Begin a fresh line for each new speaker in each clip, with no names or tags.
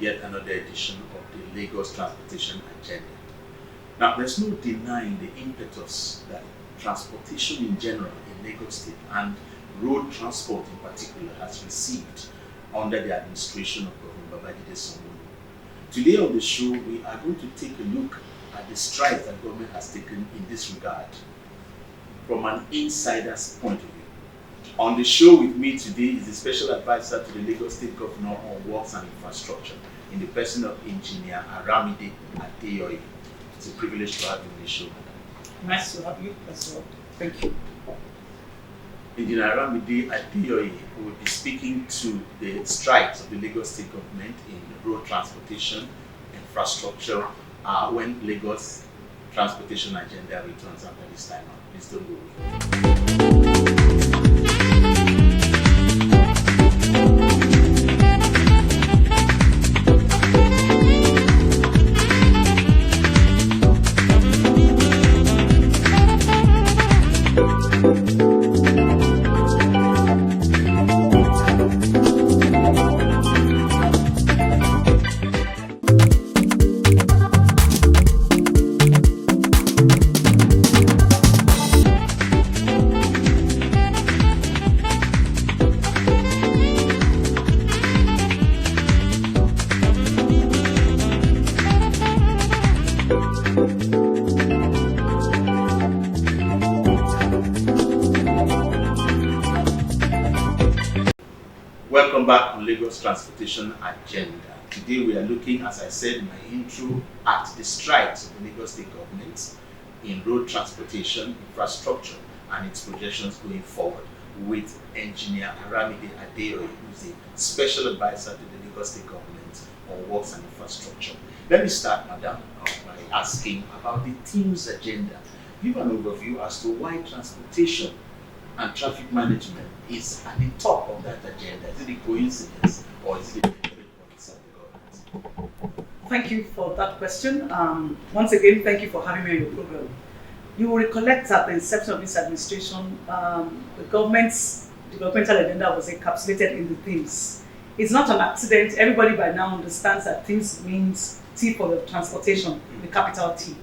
yet another edition of the Lagos Transportation Agenda. Now, there's no denying the impetus that transportation in general in Lagos State and road transport in particular has received under the administration of Governor Babajide Sanwo-Olu. Today on the show, we are going to take a look at the strides that government has taken in this regard from an insider's point of view. On the show with me today is the special advisor to the Lagos State Governor on Works and Infrastructure in the person of Engineer Aramide Adeyoye. It's a privilege to have you on the show.
Nice to have you as well. Thank you.
Engineer Aramide Adeyoye will be speaking to the strides of the Lagos State government in road transportation, infrastructure, when Lagos Transportation Agenda returns after this time out. Please don't go away. Welcome back on Lagos Transportation Agenda. Today we are looking, as I said in my intro, at the strides of the Lagos State government in road transportation, infrastructure, and its projections going forward with Engineer Aramide Adeyoye, who is a special advisor to the Lagos State government on works and infrastructure. Let me start, Madam, by asking about the T.H.E.M.E.S agenda. Give an overview as to why transportation and traffic management is at the top of that agenda. Is it a coincidence or is it a deliberate policy of the government?
Thank you for that question. Once again, thank you for having me on your program. You will recollect at the inception of this administration, the government's developmental agenda was encapsulated in the themes. It's not an accident. Everybody by now understands that themes means T for the transportation, the capital T.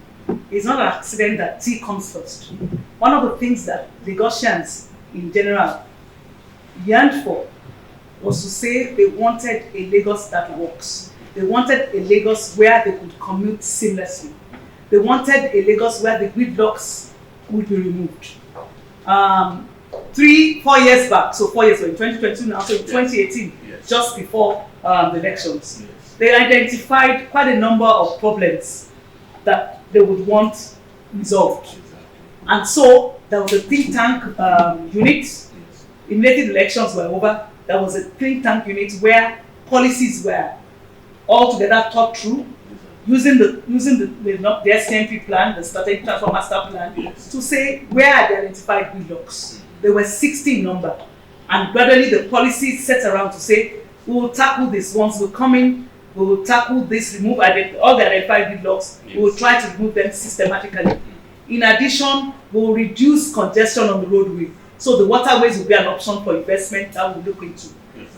It's not an accident that T comes first. One of the things that Lagosians in general yearned for was to say they wanted a Lagos that works. They wanted a Lagos where they could commute seamlessly. They wanted a Lagos where the gridlocks would be removed. 3-4 years back, so 4 years ago, in 2022 now, so in 2018, just before the elections, they identified quite a number of problems that they would want resolved. And so there was a think tank unit. Immediately the elections were over, there was a think tank unit where policies were all together thought through, using the STMP plan, the Strategic Transport Master Plan, to say where are the identified gridlocks. There were 60 in number, and gradually the policies set around to say we will tackle this once we come in. We will tackle this, remove all the identified gridlocks. We will try to remove them systematically. In addition, we will reduce congestion on the roadway. So the waterways will be an option for investment that we will look into.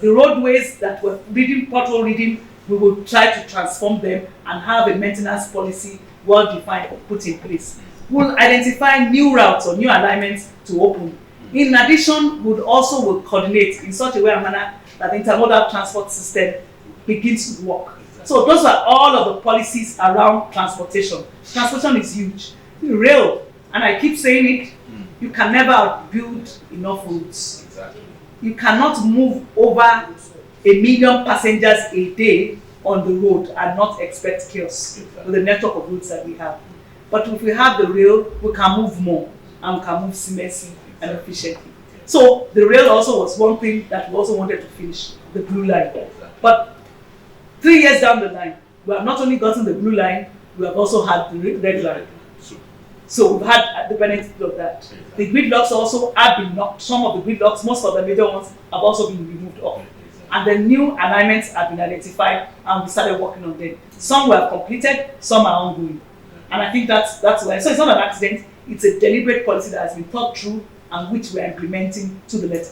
The roadways that were pothole reading, we will try to transform them and have a maintenance policy well defined put in place. We will identify new routes or new alignments to open. In addition, we will coordinate in such a way and manner that the intermodal transport system begins to work. So those are all of the policies around transportation. Transportation is huge. Rail, and I keep saying it, you can never build enough roads.
Exactly.
You cannot move over 1 million passengers a day on the road and not expect chaos with the network of roads that we have. But if we have the rail, we can move more and we can move seamlessly and efficiently. So the rail also was one thing that we also wanted to finish, the blue line. But 3 years down the line, we have not only gotten the blue line, we have also had the red line. So we've had the benefit of that. The gridlocks also have been knocked. Some of the gridlocks, most of the major ones, have also been removed off. And the new alignments have been identified and we started working on them. Some were completed, some are ongoing. And I think that's why. So it's not an accident, it's a deliberate policy that has been thought through and which we are implementing to the letter.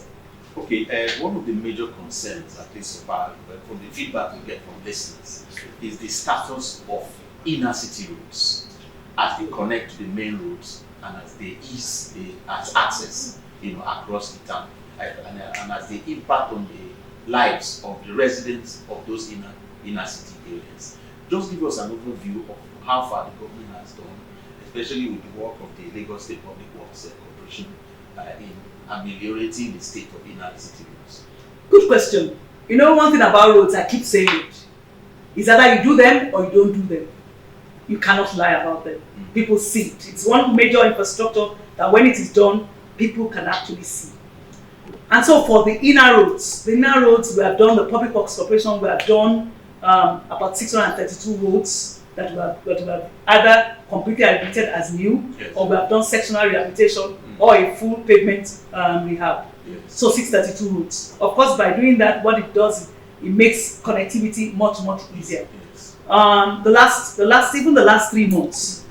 Okay, one of the major concerns, at least so far, from the feedback we get from listeners, is the status of inner city roads as they connect to the main roads and as they ease as access, across the town, and as they impact on the lives of the residents of those inner city areas. Just give us an overview of how far the government has done, especially with the work of the Lagos State Public Works Corporation in ameliorating the state of inner city roads.
Good question. One thing about roads, I keep saying it, is either you do them or you don't do them. You cannot lie about them. People see it. It's one major infrastructure that when it is done, people can actually see. And so for the inner roads, we have done, the Public Works Corporation, we have done about 632 roads that we have either completely rehabilitated as new, yes, or we have done sectional rehabilitation or a full pavement rehab. Yes. So 632 roads. Of course, by doing that, what it does is it makes connectivity much easier. Yes. Even the last 3 months,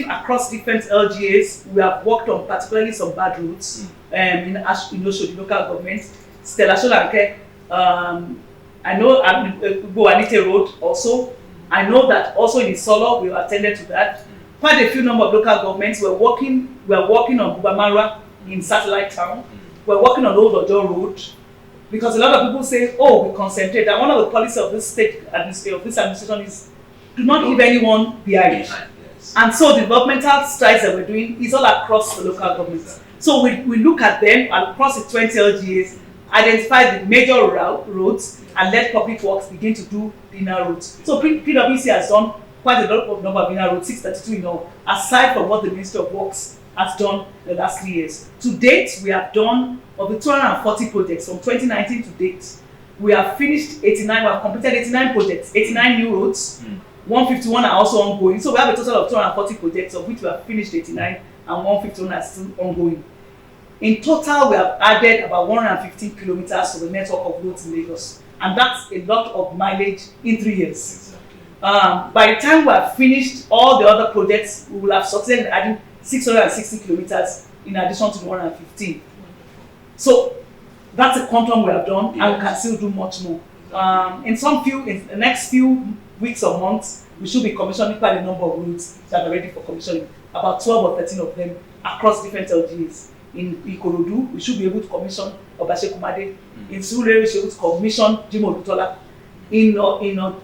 across different LGAs, we have worked on particularly some bad roads in Oshodi local government, Stella Solanke. I know Boanite Road also. I know that also in Isolo we attended to that. Quite a few number of local governments were working on Bubamara in Satellite Town. We're working on Old Ojo Road, because a lot of people say, we concentrate. And one of the policies of this state of this administration is do not leave anyone behind. Yes. And so the developmental strides that we're doing is all across the local governments. So we look at them across the 20 LGAs, identify the major roads, and let public works begin to do the inner roads. So PwC has done quite a lot of number of inner roads, 632 in all, aside from what the Ministry of Works has done the last 3 years. To date, we have done, of the 240 projects from 2019 to date, we have finished 89, we have completed 89 projects, 89 new roads, 151 are also ongoing. So we have a total of 240 projects, of which we have finished 89 and 151 are still ongoing. In total, we have added about 115 kilometers to the network of roads in Lagos. And that's a lot of mileage in 3 years. Exactly. By the time we have finished all the other projects, we will have succeeded in adding 660 kilometers in addition to the 115. So that's a quantum we have done, yes, and we can still do much more. In the next few weeks or months, we should be commissioning quite a number of routes that are ready for commissioning, about 12 or 13 of them across different LGAs. In Ikorodu, we should be able to commission Obase Kumade. In Surulere, we should be able to commission Jimo Odutola. In Shomolu,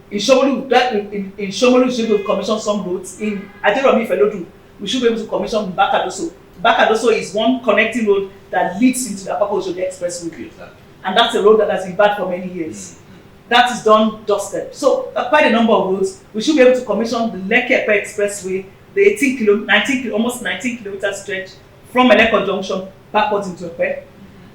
we should be able to commission some roads. In Aderomi Felodu, we should be able to commission Bakadoso. Bakadoso is one connecting road that leads into the Apapa-Oshodi Expressway. And that's a road that has been bad for many years. That is done dusted. So quite a number of roads. We should be able to commission the Lekki-Epe Expressway, the almost 19 kilometer stretch from Eleko Junction backwards into Epe.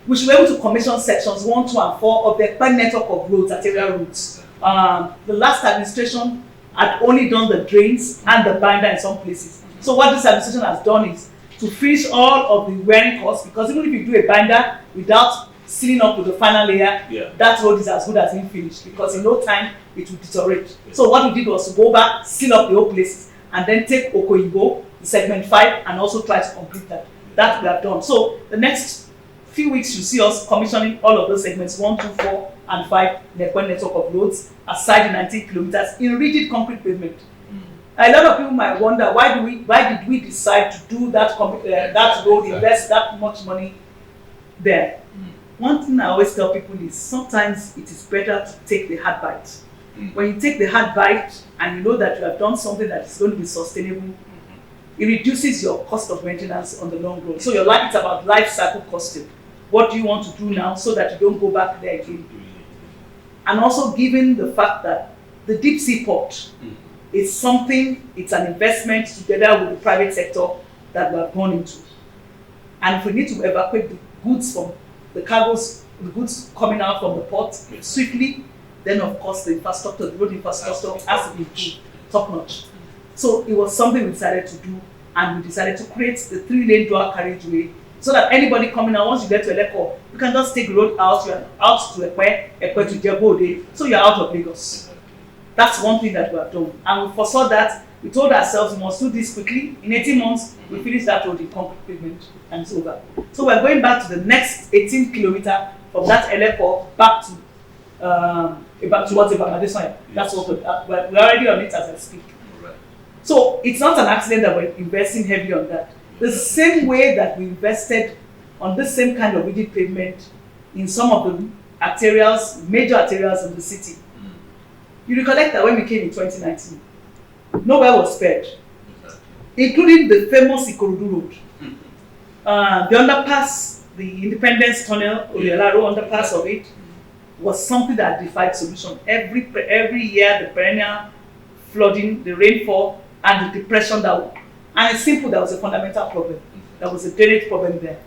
We should be able to commission sections 1, 2, and 4 of the Epe network of roads, arterial routes. The last administration had only done the drains and the binder in some places. So what this administration has done is to finish all of the wearing costs, because even if you do a binder without sealing up with the final layer, that road is as good as being finished, because in no time it will deteriorate. So what we did was to go back, seal up the whole places, and then take Okoyibo, the segment 5, and also try to complete that. That we have done. So the next few weeks you see us commissioning all of those segments 1, 2, 4, and 5 network of roads, aside the 19 kilometers in rigid concrete pavement. A lot of people might wonder why did we decide to do that that road, invest that much money there. One thing I always tell people is sometimes it is better to take the hard bite. When you take the hard bite and you know that you have done something that is going to be sustainable, it reduces your cost of maintenance on the long run. So it's about life cycle costing. What do you want to do now so that you don't go back there again? And also given the fact that the deep sea port is something, it's an investment together with the private sector that we have gone into. And if we need to evacuate the goods from the cargoes, the goods coming out from the port swiftly, then of course the road infrastructure has to be improved, top notch. So it was something we decided to do, and we decided to create the 3-lane dual carriageway so that anybody coming out, once you get to Eleko, you can just take the road out, you're out to Epe to Jebode, so you're out of Lagos. That's one thing that we have done. And we foresaw that We told ourselves we must do this quickly. In 18 months, we finish that road in concrete pavement and it's over. So we're going back to the next 18 kilometer from that Elepo back towards Adeyoye. That's what we're already on it as I speak.
Right.
So it's not an accident that we're investing heavily on that. The same way that we invested on this same kind of rigid pavement in some of the major arterials in the city. You recollect that when we came in 2019, nowhere was spared, including the famous Ikorodu Road. The underpass, the Independence Tunnel, Oriolaro underpass of it, was something that defied solution. Every year, the perennial flooding, the rainfall, and the depression and it's simple, there was a fundamental problem. There was a drainage problem there.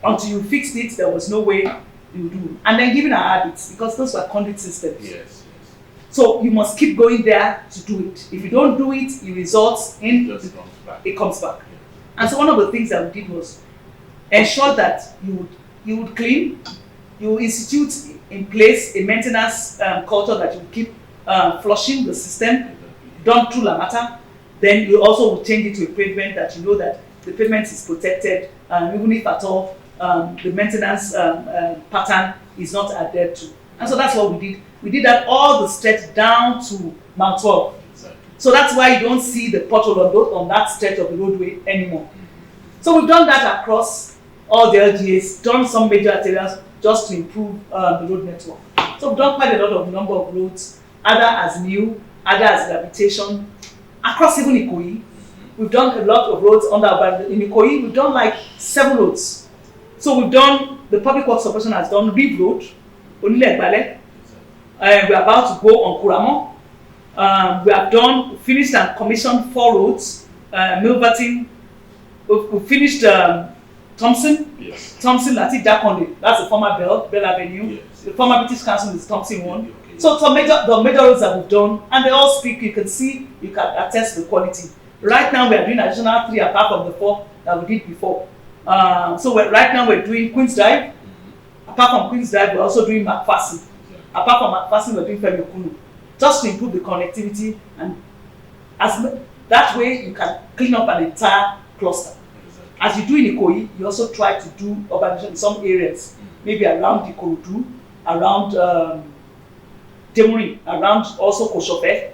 Until you fixed it, there was no way you would do. And then given our habits, because those were conduit systems.
Yes.
So you must keep going there to do it. If you don't do it, it results in it comes back. Yeah. And so one of the things that we did was ensure that you would clean, you institute in place a maintenance culture that you keep flushing the system, done through Lamata. Then you also will change it to a pavement that you know that the pavement is protected, even if at all the maintenance pattern is not adhered to. And so that's what we did. We did that all the stretch down to Mount 12. Exactly. So that's why you don't see the pothole on that stretch of the roadway anymore. So we've done that across all the LGAs, done some major arterials just to improve the road network. So we've done quite a lot of number of roads, either as new, either as rehabilitation, across even Ikoyi. We've done a lot of roads in Ikoyi. We've done like 7 roads. So we've done, the Public Works Corporation has done Reeve Road, Onile Egbale. We're about to go on Kuramo. We have finished and commissioned 4 roads. Milverton. We've finished Thompson. Yes. Thompson, Lati Jakonde. That's the former Bell Avenue. Yes. The former British Council is Thompson 1. Okay. So the major roads that we've done, and they all speak, you can attest the quality. Right now we are doing additional 3 apart from the 4 that we did before. So right now we're doing Queen's Drive. Apart from Queen's Drive, we're also doing McPherson. Apart from McPherson, we're doing Femi Okunu. Just to improve the connectivity, and that way you can clean up an entire cluster. As you do in Ikoyi, you also try to do urbanization in some areas, maybe around Ikorodu, around Demuri, around also Koshope,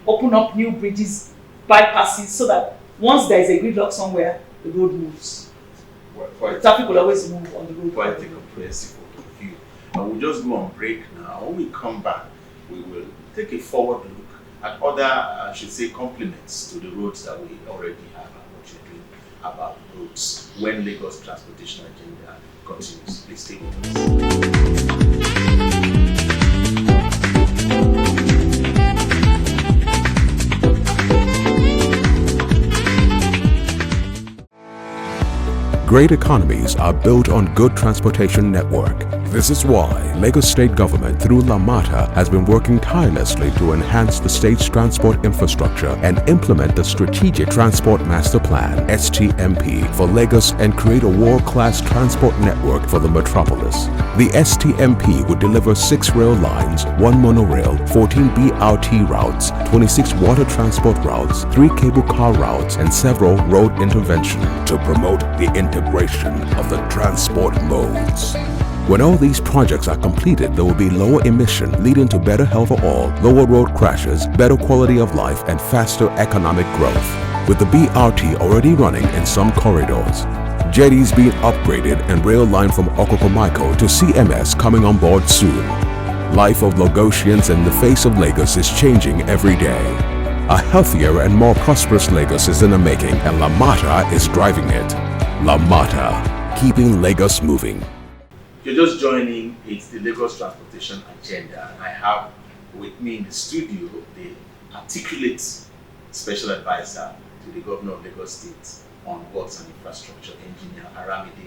open up new bridges, bypasses, so that once there is a gridlock somewhere, the road moves. The traffic will always move on the road.
Quite a comprehensive overview. We'll just go on break now. When we come back, we will take a forward look at other, I should say, complements to the roads that we already have and what you're doing about roads when Lagos Transportation Agenda continues. Please stay with us.
Great economies are built on good transportation network. This is why Lagos State Government through Lamata has been working tirelessly to enhance the state's transport infrastructure and implement the Strategic Transport Master Plan (STMP) for Lagos and create a world-class transport network for the metropolis. The STMP would deliver 6 rail lines, 1 monorail, 14 BRT routes, 26 water transport routes, 3 cable car routes, and several road interventions to promote the integration of the transport modes. When all these projects are completed, there will be lower emission, leading to better health for all, lower road crashes, better quality of life, and faster economic growth. With the BRT already running in some corridors, jetties being upgraded, and rail line from Okokomaiko to CMS coming on board soon, life of Lagosians in the face of Lagos is changing every day. A healthier and more prosperous Lagos is in the making, and Lamata is driving it. Lamata, keeping Lagos moving.
If you're just joining, it's the Lagos Transportation Agenda, and I have with me in the studio the articulate special advisor to the Governor of Lagos State on Works and Infrastructure, Engineer Aramide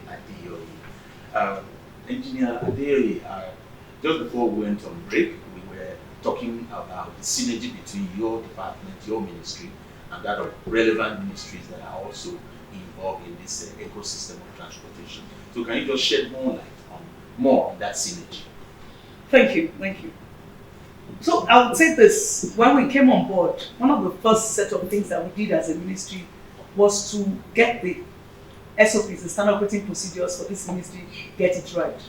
Adeyoye. Engineer Adeyoye, just before we went on break, we were talking about the synergy between your department, your ministry, and that of relevant ministries that are also involved in this ecosystem of transportation. So can you just shed more light on that synergy?
Thank you. So I would say this, when we came on board, one of the first set of things that we did as a ministry was to get the SOPs, the standard operating procedures for this ministry, get it right.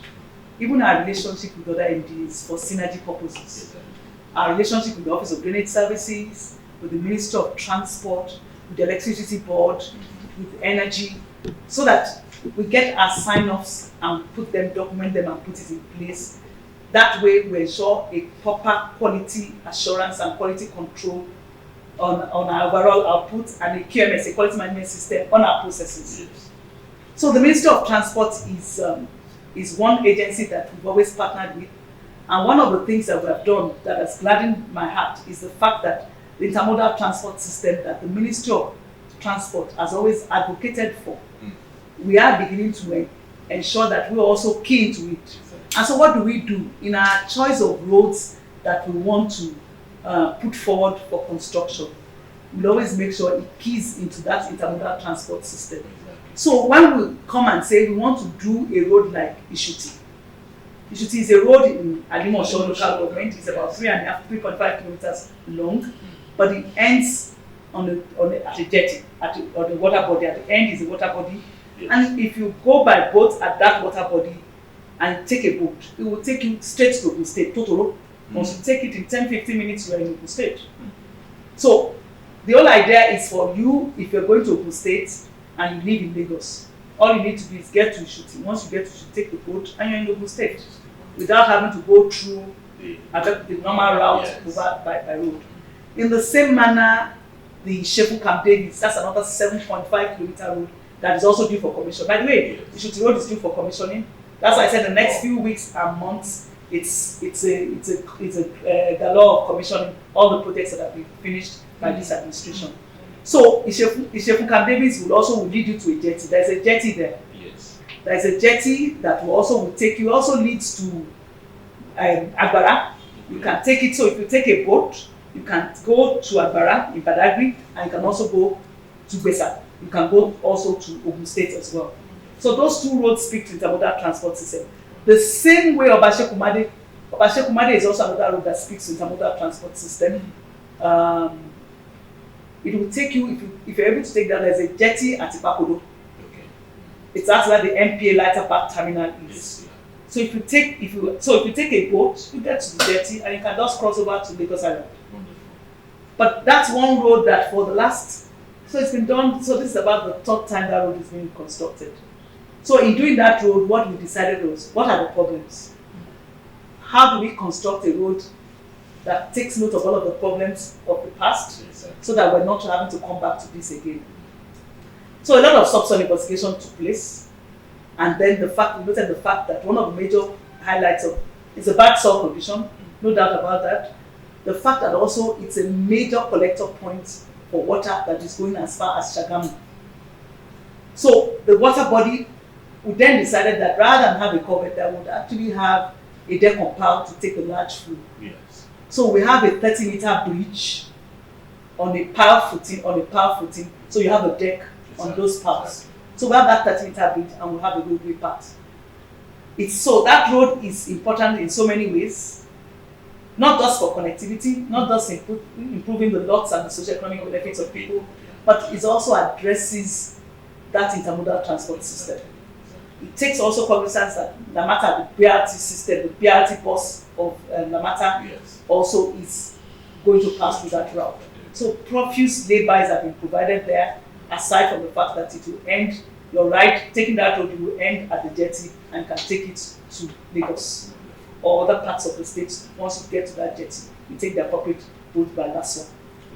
Even our relationship with other MDs for synergy purposes. Our relationship with the Office of Drainage Services, with the Ministry of Transport, with the Electricity Board, with Energy, so that we get our sign-offs and put them, document them and put it in place. That way we ensure a proper quality assurance and quality control on our overall output, and a QMS, a quality management system, on our processes.
Yes.
So the Ministry of Transport is one agency that we've always partnered with. And one of the things that we have done that has gladdened my heart is the fact that the intermodal transport system that the Ministry of Transport has always advocated for, we are beginning to ensure that we're also key into it. And so what do we do? In our choice of roads that we want to put forward for construction, we'll always make sure it keys into that intermodal transport system. So when we come and say we want to do a road like Ishuti is a road in Alimosho local government. It's about 3.5 kilometers long, but it ends at a jetty, on the water body. At the end is a water body. Yes. And if you go by boat at that water body and take a boat, it will take you straight to Ogun State, Totoro. Once you take it in 10-15 minutes, you are in Ogun State. So the whole idea is for you, if you're going to Ogun State and you live in Lagos, all you need to do is get to Ishuti. Once you get to Ishuti, take the boat and you're in Ogun State without having to go through the normal route over by road. In the same manner, the Shefu Camp Davis, that's another 7.5 kilometer road that is also due for commission. By the way, the Ishuti road is due for commissioning. That's why I said the next few weeks and months, it's a galore of commissioning all the projects that have been finished by this administration. So Ishefu Camp Davis will also lead you to a jetty. There's a jetty there. Yes. There's a jetty that will take you, also leads to Agbara. You can take it, so if you take a boat, you can go to Agbara in Badagry, and you can also go to Besa. You can go also to Ogun State as well. So those two roads speak to intermodal transport system. The same way Obashe Kumade is also another road that speaks to intermodal transport system. It will take you, if you're able to take that, there's a jetty at Ipakodo. Okay. It's actually where the MPA Lighter Park Terminal is. Yes, yeah. So if you take a boat, you get to the jetty and you can just cross over to Lagos Island. Wonderful. But that's one road that for the last, so it's been done, so this is about the third time that road is being constructed. So in doing that road, what we decided was, what are the problems? How do we construct a road that takes note of all of the problems of the past, so that we're not having to come back to this again? So a lot of subsoil investigation took place, and then we noted the fact that one of the major highlights of it's a bad soil condition, no doubt about that. The fact that also it's a major collector point for water that is going as far as Shagamu. So the water body, we then decided that rather than have a culvert, that would actually have a decompile to take a large flow. Yes. So we have a 30-meter bridge on a pile footing. So you have a deck on those piles. So we have that 30-meter bridge and we have a roadway path. So that road is important in so many ways, not just for connectivity, not just improving the lots and the socio-economic benefits of people, but it also addresses that intermodal transport system. It takes also cognizance that Lamata, the BRT system, the BRT bus of Lamata, also is going to pass through that route. So profuse laybys have been provided there, aside from the fact that it will end, your ride, taking that road, you will end at the jetty and can take it to Lagos or other parts of the state. Once you get to that jetty, you take the appropriate route by Laswa.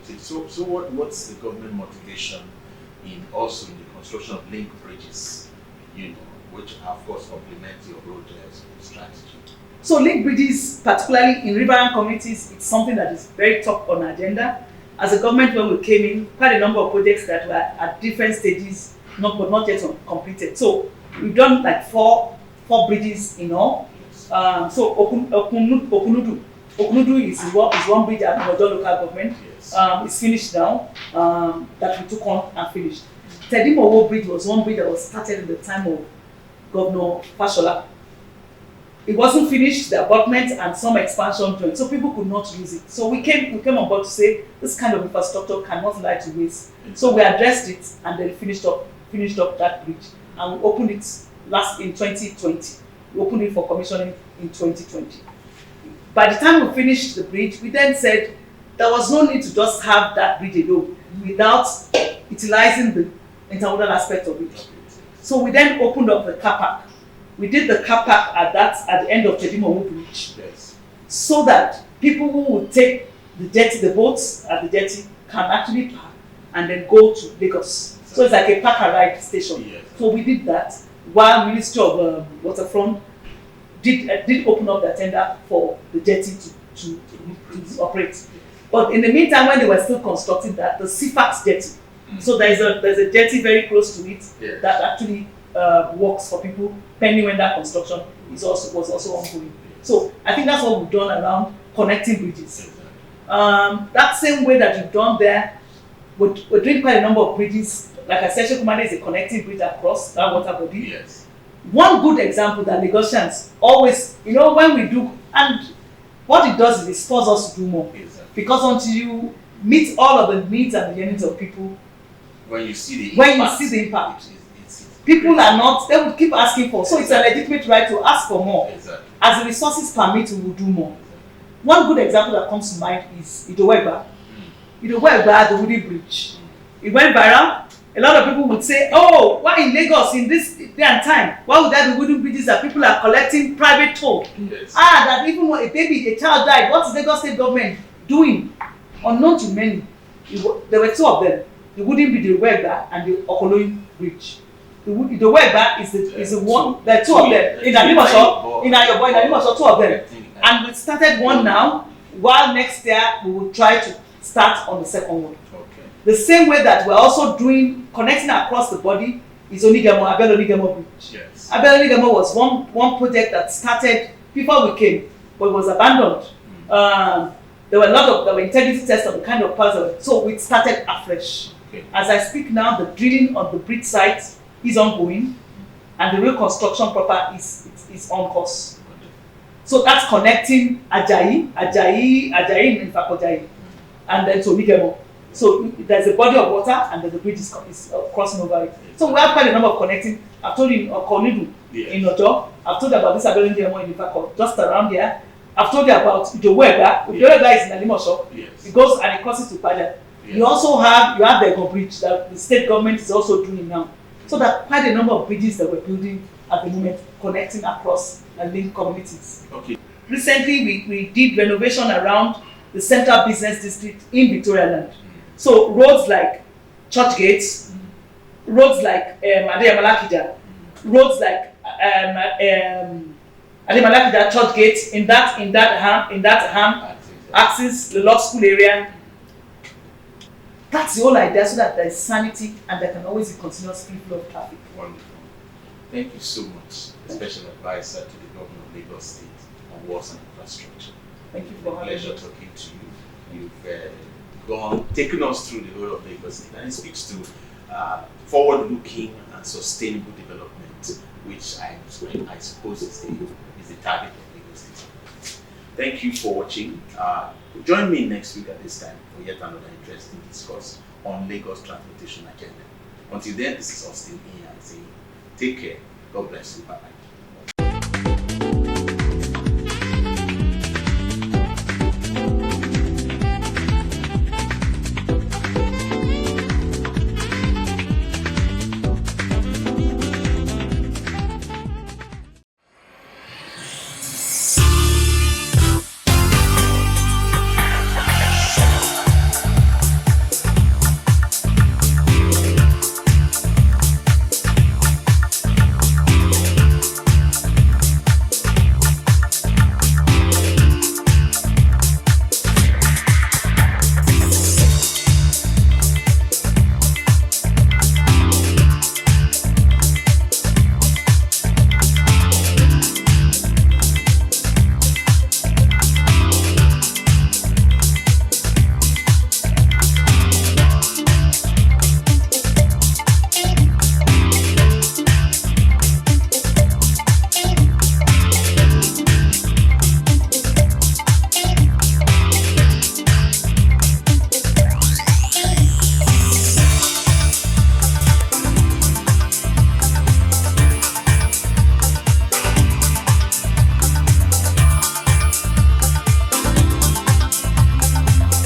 Okay, so what's the government motivation in also in the construction of link bridges, which of course complement your road strategy?
So link bridges, particularly in riverine communities, it's something that is very top on our agenda. As a government, when we came in, quite a number of projects that were at different stages, but not yet completed. So we've done like four bridges in all. So Okunudu is one bridge at Mojo local government. It's finished now, that we took on and finished. T.H.E.M.E.S bridge was one bridge that was started in the time of Governor Fashola. it wasn't finished, the abutment and some expansion joined, so people could not use it. So we came on board to say this kind of infrastructure cannot lie to waste. So we addressed it and then finished up that bridge, and we opened it in 2020. We opened it for commissioning in 2020. By the time we finished the bridge, we then said there was no need to just have that bridge alone without utilizing the intermodal aspect of it. So we then opened up the car park. We did the car park at the end of T.H.E.M.E.S bridge, so that people who would take the boats at the jetty can actually park and then go to Lagos. So it's like a park and ride station.
Yes.
So we did that while Ministry of Waterfront did open up the tender for the jetty to operate. But in the meantime, when they were still constructing that, the CFAX jetty, so there's a jetty very close to it that actually works for people pending when that construction was also ongoing. So I think that's what we've done around connecting bridges. That same way that you've done there, we're doing quite a number of bridges. Like I said, T.H.E.M.E.S is a connecting bridge across that water body.
Yes.
One good example that Lagosians always, when we do, and what it does is it spurs us to do more.
Exactly.
Because until you meet all of the needs and the yearnings of people,
when you see the impact,
people are not, they will keep asking for. So it's a legitimate right to ask for more.
Exactly.
As the resources permit, we will do more. Exactly. One good example that comes to mind is Idowegba. Idowegba, the wooden bridge. It went viral. A lot of people would say, oh, why in Lagos in this day and time, why would there be wooden bridges that people are collecting private toll?
Yes.
That even when a child died, what is Lagos state government doing? Unknown to many. There were two of them. The wooden bridge, the Idowegba, and the Okoloyin bridge. The Idowegba is the one, there are two of them. In Alimosho, two of them. And we started one now, while next year we will try to start on the second one.
Okay.
The same way that we're also doing connecting across the body is Abel Onigemo Bridge.
Yes.
Abel Onigemo was one project that started before we came, but it was abandoned. There were integrity tests of the kind of parts so we started afresh.
Okay.
As I speak now, the drilling on the bridge site is ongoing, and the real construction proper is on course. So that's connecting Ajayi in Fakojayi, and then to Onigemo. So there's a body of water and then the bridge is crossing over it. So we have quite a number of connecting. I've told you in Okonidu, in Ojo. I've told you about this Abel Onigemo in Ifako, just around here. I've told you about Idowegba. Idowegba is in Alimosho.
Yes.
It goes and it crosses to Paja. Yes. You have the Engr bridge that the state government is also doing now. So there are quite a number of bridges that we're building at the moment, connecting across and link communities.
Okay.
Recently, we did renovation around the central business district in Victoria Land. So roads like Church Gates, roads like Adeyamalakija, roads like Adeyamalakija, Church Gates in that axis, the law school area. That's the whole idea, so that there is sanity and there can always be continuous free flow of traffic.
Wonderful. Thank you so much, Special Advisor to the Governor of Lagos State on Works and Infrastructure.
Thank you for having me.
Pleasure talking to you. You've taken us through the whole of Lagos State, and it speaks to forward-looking and sustainable development, which I suppose is the target of Lagos State. Thank you for watching. Join me next week at this time for yet another interesting discourse on Lagos transportation agenda. Until then, this is Austin E. and saying, take care. God bless you. Bye-bye.